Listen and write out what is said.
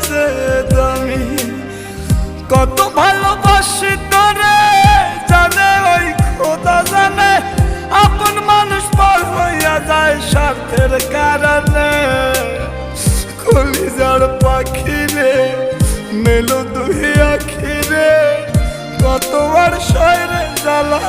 যে দামি। কত ভালোবাসি তোরে জানে ওই খোদা জানে, আপন মানুষ পর হইয়া যায় স্বার্থের কারণে। কলিজার পাখি রে মেলো দুই আখি রে, কত আর শয়রে জ্বালা